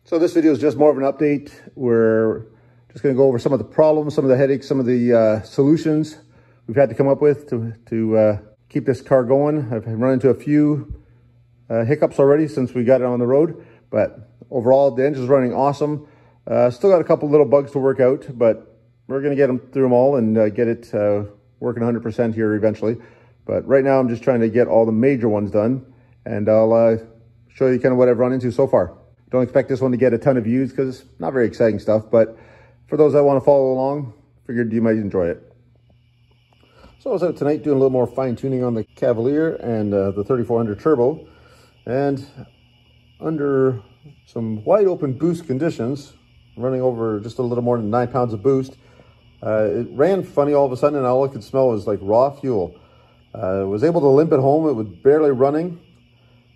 So this video is just more of an update. We're just going to go over some of the problems, some of the headaches, some of the solutions we've had to come up with to keep this car going. I've run into a few hiccups already since we got it on the road, but overall the engine's running awesome. Still got a couple little bugs to work out, but we're going to get them through them all and get it working 100% here eventually. But right now I'm just trying to get all the major ones done, and I'll show you kind of what I've run into so far. Don't expect this one to get a ton of views because it's not very exciting stuff, but for those that want to follow along, figured you might enjoy it. So I was out tonight doing a little more fine tuning on the Cavalier and the 3400 Turbo, and under some wide open boost conditions, running over just a little more than 9 pounds of boost, it ran funny all of a sudden, and all I could smell was like raw fuel. I was able to limp it home. It was barely running.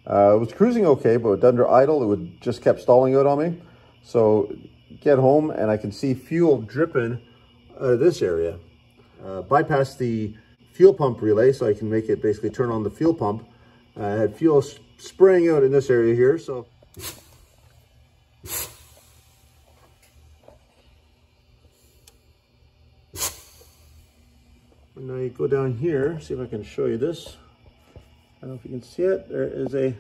It was cruising okay, but under idle, it would just kept stalling out on me. So get home and I can see fuel dripping out of this area. Bypass the fuel pump relay so I can make it basically turn on the fuel pump. I had fuel spraying out in this area here, so and now you go down here, see if I can show you this. I don't know if you can see it. There is a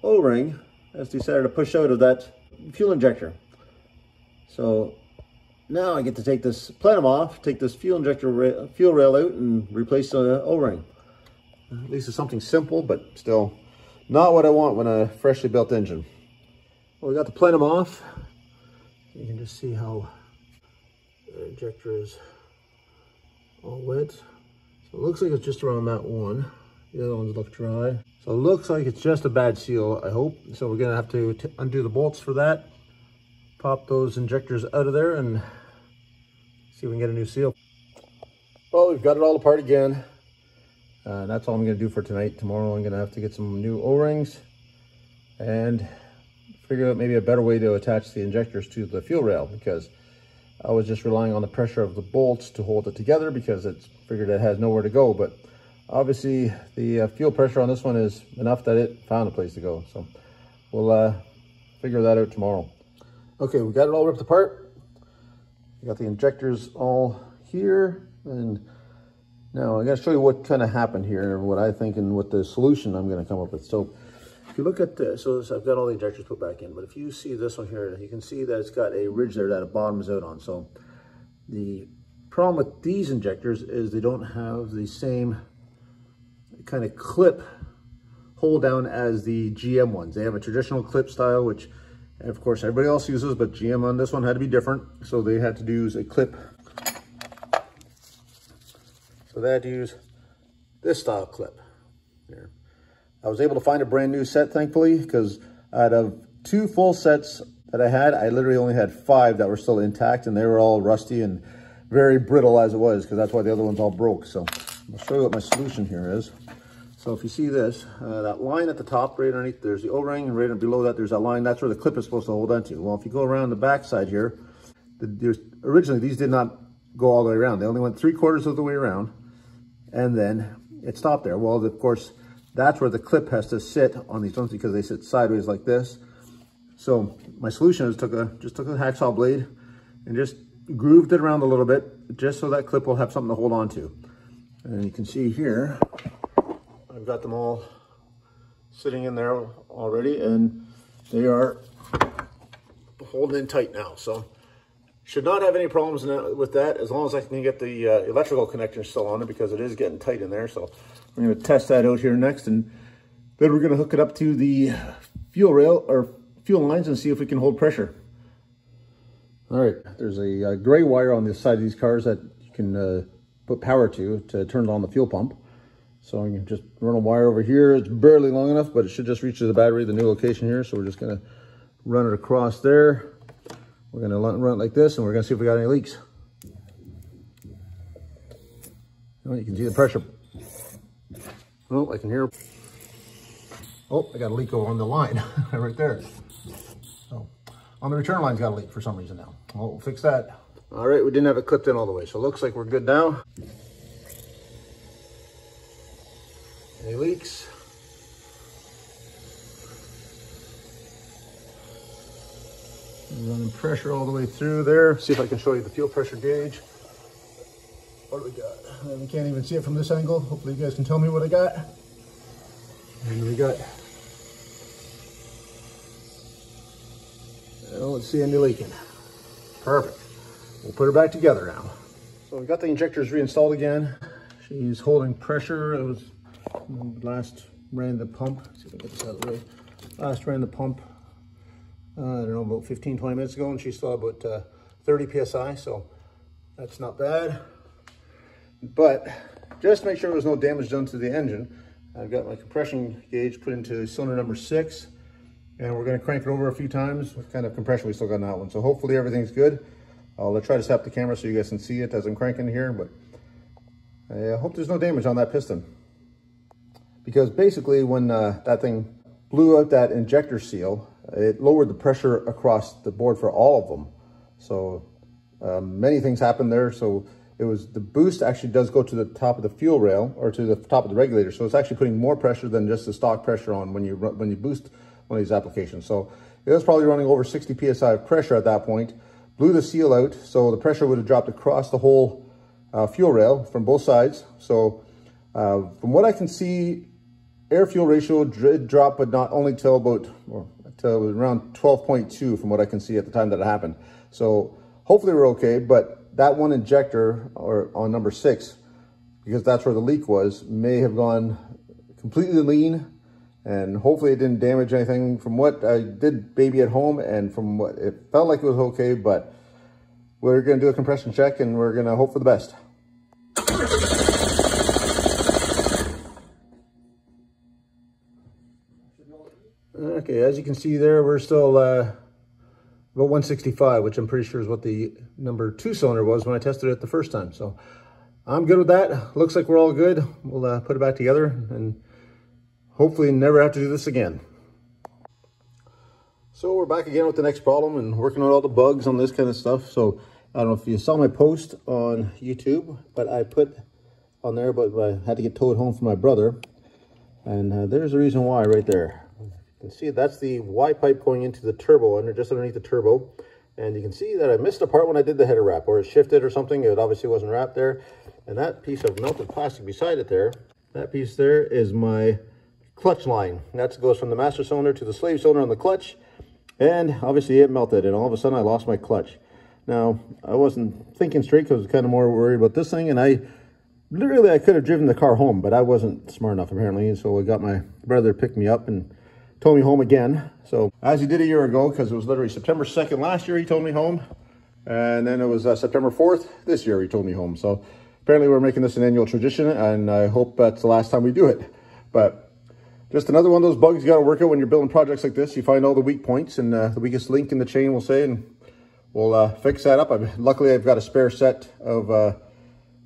O-ring that's decided to push out of that fuel injector. So now I get to take this plenum off, take this fuel injector fuel rail out and replace the O-ring. At least it's something simple, but still not what I want when a freshly built engine. Well, we got the plenum off. You can just see how the injector is all wet. So it looks like it's just around that one. The other ones look dry. So it looks like it's just a bad seal, I hope. So we're gonna have to undo the bolts for that, pop those injectors out of there, and see if we can get a new seal. Well, we've got it all apart again. That's all I'm gonna do for tonight. Tomorrow I'm gonna have to get some new O-rings and figure out maybe a better way to attach the injectors to the fuel rail, because I was just relying on the pressure of the bolts to hold it together because it's figured it has nowhere to go. But obviously the fuel pressure on this one is enough that it found a place to go. So we'll figure that out tomorrow. Okay, we got it all ripped apart. We got the injectors all here. And now I gotta show you what kind of happened here, what I think and what the solution I'm gonna come up with. So if you look at this, so I've got all the injectors put back in, but if you see this one here, you can see that it's got a ridge there that it bottoms out on. So the problem with these injectors is they don't have the same kind of clip hold down as the GM ones. They have a traditional clip style, which of course everybody else uses, but GM on this one had to be different. So they had to use a clip. So they had to use this style clip here. I was able to find a brand new set, thankfully, because out of 2 full sets that I had, I literally only had 5 that were still intact, and they were all rusty and very brittle as it was, because that's why the other ones all broke. So I'll show you what my solution here is. So if you see this, that line at the top, right underneath, there's the O-ring, and right below that, there's that line. That's where the clip is supposed to hold onto. Well, if you go around the back side here, originally these did not go all the way around. They only went 3/4 of the way around, and then it stopped there. Well, of course, that's where the clip has to sit on these ones because they sit sideways like this. So my solution is just took a hacksaw blade and just grooved it around a little bit, just so that clip will have something to hold on to. And you can see here, I've got them all sitting in there already, and they are holding in tight now. So should not have any problems with that, as long as I can get the electrical connector still on it, because it is getting tight in there. So we're going to test that out here next, and then we're going to hook it up to the fuel rail or fuel lines and see if we can hold pressure. All right, there's a gray wire on the side of these cars that you can put power to turn on the fuel pump. So I can just run a wire over here. It's barely long enough, but it should just reach to the battery, the new location here. So we're just going to run it across there. We're going to run it like this, and we're going to see if we got any leaks. Well, you can see the pressure. Oh, I can hear. Oh, I got a leak over on the line right there. Oh, on the return line's got a leak for some reason now. Well, we'll fix that. All right, we didn't have it clipped in all the way, so it looks like we're good now. Any leaks? Running pressure all the way through there. See if I can show you the fuel pressure gauge. What do we got? We can't even see it from this angle. Hopefully you guys can tell me what I got. And we got, I don't see any leaking. Perfect. We'll put her back together now. So we got the injectors reinstalled again. She's holding pressure. It was last ran the pump. Let's see if I can get this out of the way. Last ran the pump, I don't know, about 15, 20 minutes ago, and she's still about 30 PSI, so that's not bad. But just to make sure there's no damage done to the engine, I've got my compression gauge put into cylinder number 6, and we're going to crank it over a few times. What kind of compression we still got on that one? So hopefully everything's good. I'll try to set up the camera so you guys can see it as I'm cranking here, but I hope there's no damage on that piston. Because basically when that thing blew out that injector seal, it lowered the pressure across the board for all of them. So many things happened there. So it was, the boost actually does go to the top of the fuel rail or to the top of the regulator. So it's actually putting more pressure than just the stock pressure on when you boost one of these applications. So it was probably running over 60 PSI of pressure at that point. Blew the seal out, so the pressure would have dropped across the whole fuel rail from both sides. So from what I can see, air-fuel ratio did drop, but not only till about, till around 12.2 from what I can see at the time that it happened. So hopefully we're okay, but that one injector or on number 6, because that's where the leak was, may have gone completely lean, and hopefully it didn't damage anything. From what I did baby at home, and from what it felt like it was okay, but we're gonna do a compression check and we're gonna hope for the best. Okay, as you can see there, we're still about 165, which I'm pretty sure is what the number 2 cylinder was when I tested it the first time. So I'm good with that. Looks like we're all good. We'll put it back together and hopefully never have to do this again. So we're back again with the next problem and working on all the bugs on this kind of stuff. So I don't know if you saw my post on YouTube, but I put on there, but I had to get towed home from my brother. And there's the reason why right there. You can see that's the Y pipe going into the turbo, just underneath the turbo. And you can see that I missed a part when I did the header wrap, or it shifted or something. It obviously wasn't wrapped there. And that piece of melted plastic beside it there, that piece there is my clutch line. That goes from the master cylinder to the slave cylinder on the clutch. And obviously it melted, and all of a sudden I lost my clutch. Now, I wasn't thinking straight because I was kind of more worried about this thing, and I could have driven the car home, but I wasn't smart enough apparently. And so I got my brother to pick me up and towed me home again. So as he did a year ago, because it was literally September 2nd last year he towed me home, and then it was September 4th this year he towed me home. So apparently we're making this an annual tradition, and I hope that's the last time we do it. But just another one of those bugs you got to work out when you're building projects like this. You find all the weak points and the weakest link in the chain, we'll say, and we'll fix that up. Luckily I've got a spare set of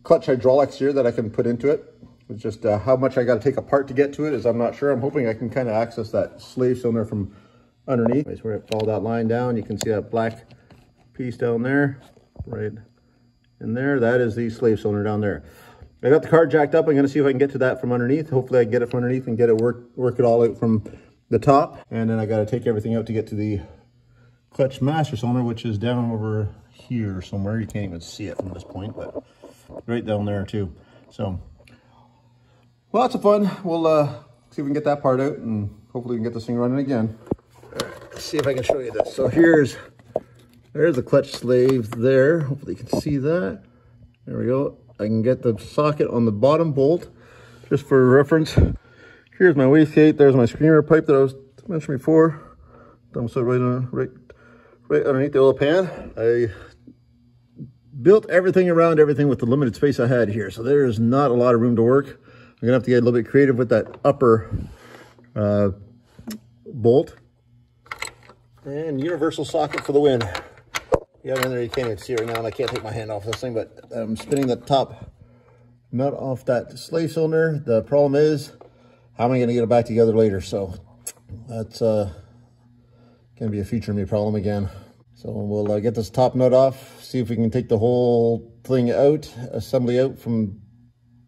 clutch hydraulics here that I can put into it. It's just how much I got to take apart to get to it is I'm not sure. I'm hoping I can kind of access that slave cylinder from underneath. Anyways, where it followed that line down, you can see that black piece down there, right in there. That is the slave cylinder down there. I got the car jacked up. I'm going to see if I can get to that from underneath. Hopefully I can get it from underneath and get it work it all out from the top. And then I got to take everything out to get to the clutch master cylinder, which is down over here somewhere. You can't even see it from this point, but right down there too. So lots of fun. We'll see if we can get that part out, and hopefully we can get this thing running again. All right, let's see if I can show you this. So there's the clutch slave there. Hopefully you can see that. There we go. I can get the socket on the bottom bolt just for reference. Here's my wastegate. There's my screamer pipe that I was mentioning before. Dumps it right underneath the oil pan. I built everything around everything with the limited space I had here, so there is not a lot of room to work. I'm gonna have to get a little bit creative with that upper bolt. And universal socket for the win. Yeah, in there you can't even see it right now, and I can't take my hand off this thing, but I'm spinning the top nut off that slave cylinder. The problem is, how am I gonna get it back together later? So that's gonna be a future me problem again. So we'll get this top nut off, see if we can take the whole thing out, assembly out from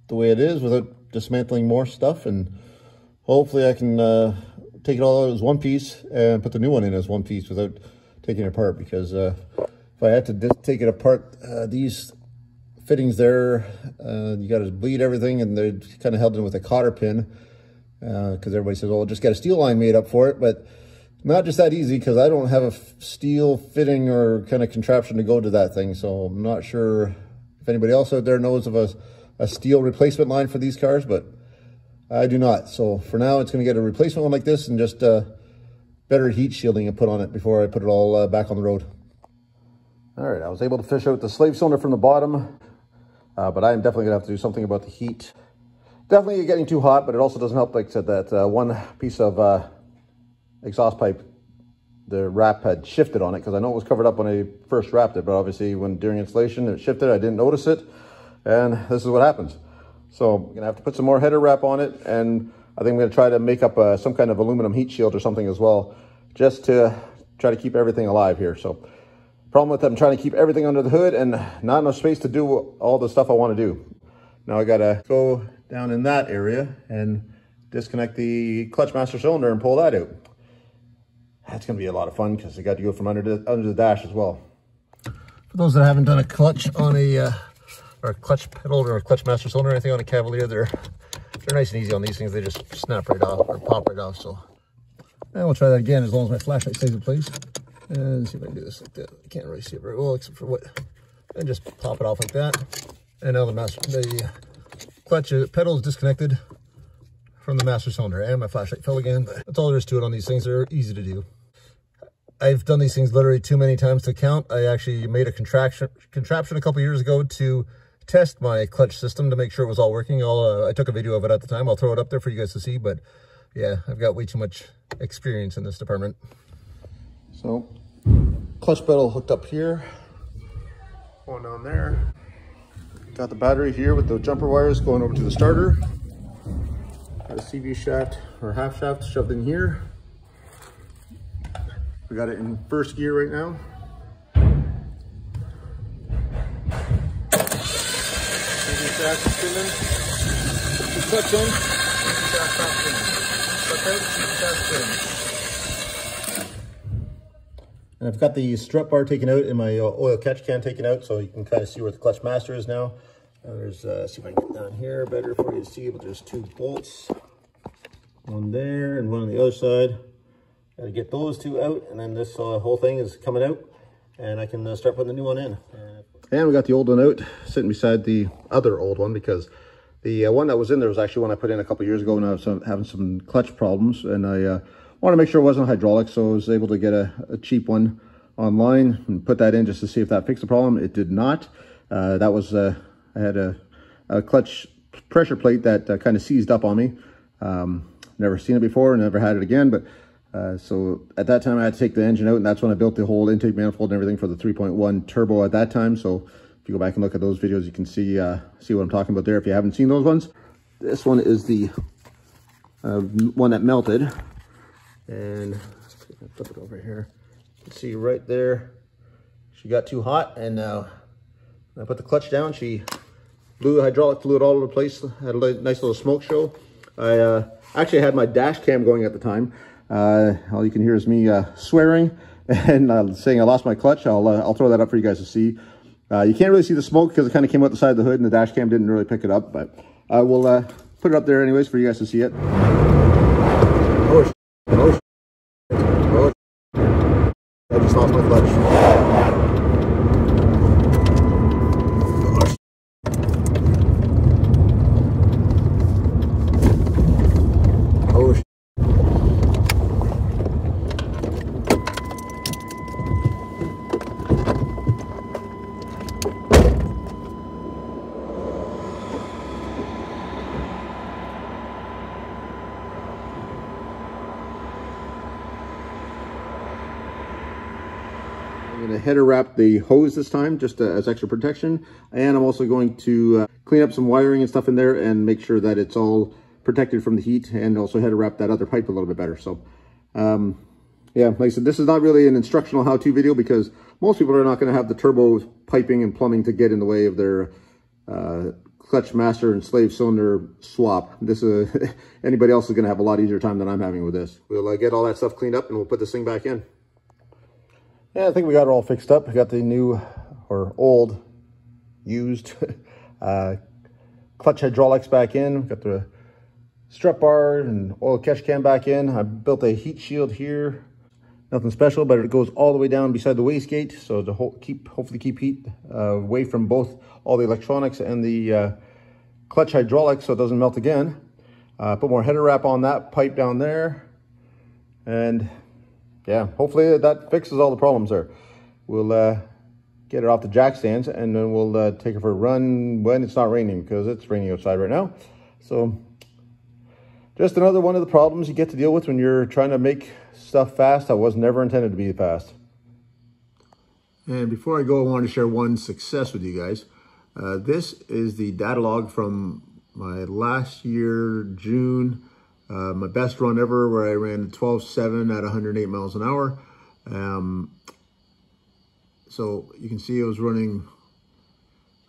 the way it is without dismantling more stuff, and hopefully I can take it all out as one piece and put the new one in as one piece without taking it apart, because if I had to take it apart, these fittings there, you got to bleed everything, and they're kind of held in with a cotter pin, because everybody says, well, just get a steel line made up for it, but not just that easy, because I don't have a steel fitting or kind of contraption to go to that thing. So I'm not sure if anybody else out there knows of a steel replacement line for these cars, but I do not. So for now, it's going to get a replacement one like this, and just better heat shielding and put on it before I put it all back on the road. All right, I was able to fish out the slave cylinder from the bottom, but I am definitely gonna have to do something about the heat. Definitely getting too hot, but it also doesn't help, like I said, that one piece of exhaust pipe, the wrap had shifted on it, because I know it was covered up when I first wrapped it, but obviously during installation it shifted, I didn't notice it, and this is what happens. So I'm gonna have to put some more header wrap on it, and I think I'm gonna try to make up some kind of aluminum heat shield or something as well, just to try to keep everything alive here. So problem with that, I'm trying to keep everything under the hood and not enough space to do all the stuff I want to do. Now I gotta go down in that area and disconnect the clutch master cylinder and pull that out. That's gonna be a lot of fun, because I got to go from under the dash as well. For those that haven't done a clutch on or a clutch pedal or a clutch master cylinder or anything on a Cavalier, they're nice and easy on these things. They just snap right off or pop right off. So now we'll try that again, as long as my flashlight stays in place. And see if I can do this like that. I can't really see it very well, except for what. And just pop it off like that. And now the clutch pedal is disconnected from the master cylinder, and my flashlight fell again. But that's all there is to it on these things. They're easy to do. I've done these things literally too many times to count. I actually made a contraption a couple years ago to test my clutch system to make sure it was all working. I took a video of it at the time. I'll throw it up there for you guys to see. But yeah, I've got way too much experience in this department. So, clutch pedal hooked up here, going down there. Got the battery here with the jumper wires going over to the starter. Got a CV shaft or half shaft shoved in here. We got it in first gear right now. CV shaft is spinning. Put the clutch in. CV shaft stops spinning. Clutch out, CV shaft spinning. And I've got the strut bar taken out and my oil catch can taken out, so you can kind of see where the clutch master is now. There's, see if I can get down here better for you to see, but there's two bolts. One there and one on the other side. Got to get those two out, and then this whole thing is coming out, and I can start putting the new one in. And we got the old one out, sitting beside the other old one, because the one that was in there was actually one I put in a couple years ago when I was having some clutch problems, and I want to make sure it wasn't hydraulic, so I was able to get a cheap one online and put that in just to see if that fixed the problem. It did not. That was I had a clutch pressure plate that kind of seized up on me. Never seen it before, never had it again, but so at that time I had to take the engine out, and that's when I built the whole intake manifold and everything for the 3.1 turbo at that time. So if you go back and look at those videos, you can see what I'm talking about there if you haven't seen those ones. This one is the one that melted. And flip it over here. You can see right there, she got too hot, and when I put the clutch down, she blew hydraulic fluid all over the place. Had a nice little smoke show. I actually had my dash cam going at the time. All you can hear is me swearing and saying I lost my clutch. I'll throw that up for you guys to see. You can't really see the smoke because it kind of came out the side of the hood, and the dash cam didn't really pick it up, but I will put it up there anyways for you guys to see it. I just lost my clutch. I'm going to header wrap the hose this time, just as extra protection. And I'm also going to clean up some wiring and stuff in there and make sure that it's all protected from the heat, and also header wrap that other pipe a little bit better. So, yeah, like I said, this is not really an instructional how-to video, because most people are not going to have the turbo piping and plumbing to get in the way of their clutch master and slave cylinder swap. This anybody else is going to have a lot easier time than I'm having with this. We'll get all that stuff cleaned up, and we'll put this thing back in. Yeah, I think we got it all fixed up. We got the new, or old, used clutch hydraulics back in. We got the strut bar and oil catch can back in. I built a heat shield here. Nothing special, but it goes all the way down beside the wastegate, so to hopefully keep heat away from both all the electronics and the clutch hydraulics, so it doesn't melt again. Put more header wrap on that pipe down there, and yeah, hopefully that fixes all the problems there. We'll get it off the jack stands, and then we'll take it for a run when it's not raining, because it's raining outside right now. So just another one of the problems you get to deal with when you're trying to make stuff fast that was never intended to be fast. And before I go, I want to share one success with you guys. This is the data log from my last year, June. My best run ever, where I ran 12.7 at 108 miles an hour. So you can see I was running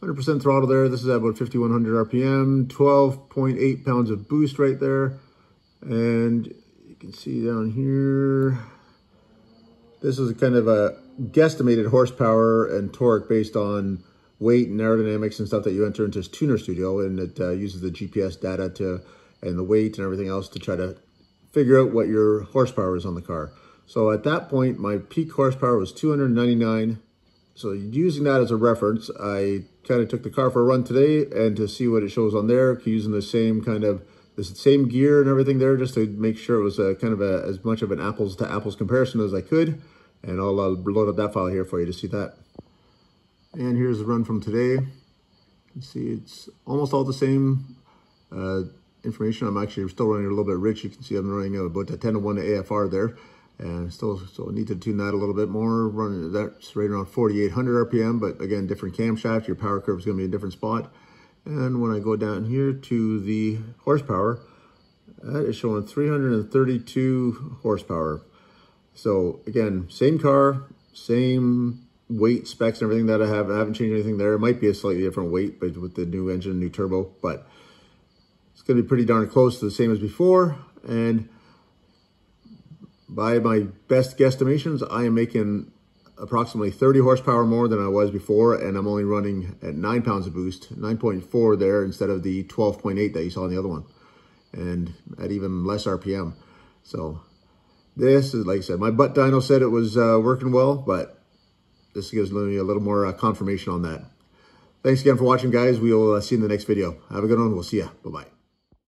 100% throttle there. This is at about 5,100 RPM, 12.8 pounds of boost right there. And you can see down here, this is kind of a guesstimated horsepower and torque based on weight and aerodynamics and stuff that you enter into Tuner Studio, and it uses the GPS data and the weight and everything else to try to figure out what your horsepower is on the car. So at that point, my peak horsepower was 299. So using that as a reference, I kind of took the car for a run today, and to see what it shows on there, using the same same gear and everything there, just to make sure it was as much of an apples to apples comparison as I could. And I'll load up that file here for you to see that. And here's the run from today. You can see it's almost all the same information. I'm actually still running a little bit rich. You can see I'm running about a 10:1 to AFR there. And still need to tune that a little bit more. Running that's right around 4,800 RPM, but again, different camshaft. Your power curve is going to be a different spot. And when I go down here to the horsepower, that is showing 332 horsepower. So again, same car, same weight specs and everything that I have. I haven't changed anything there. It might be a slightly different weight, but with the new engine, new turbo, but it's going to be pretty darn close to the same as before. And by my best guesstimations, I am making approximately 30 horsepower more than I was before, and I'm only running at 9 pounds of boost, 9.4 there instead of the 12.8 that you saw in the other one, and at even less RPM. So this is, like I said, my butt dyno said it was working well, but this gives me a little more confirmation on that. Thanks again for watching, guys. We'll see you in the next video. Have a good one. We'll see ya. Bye-bye.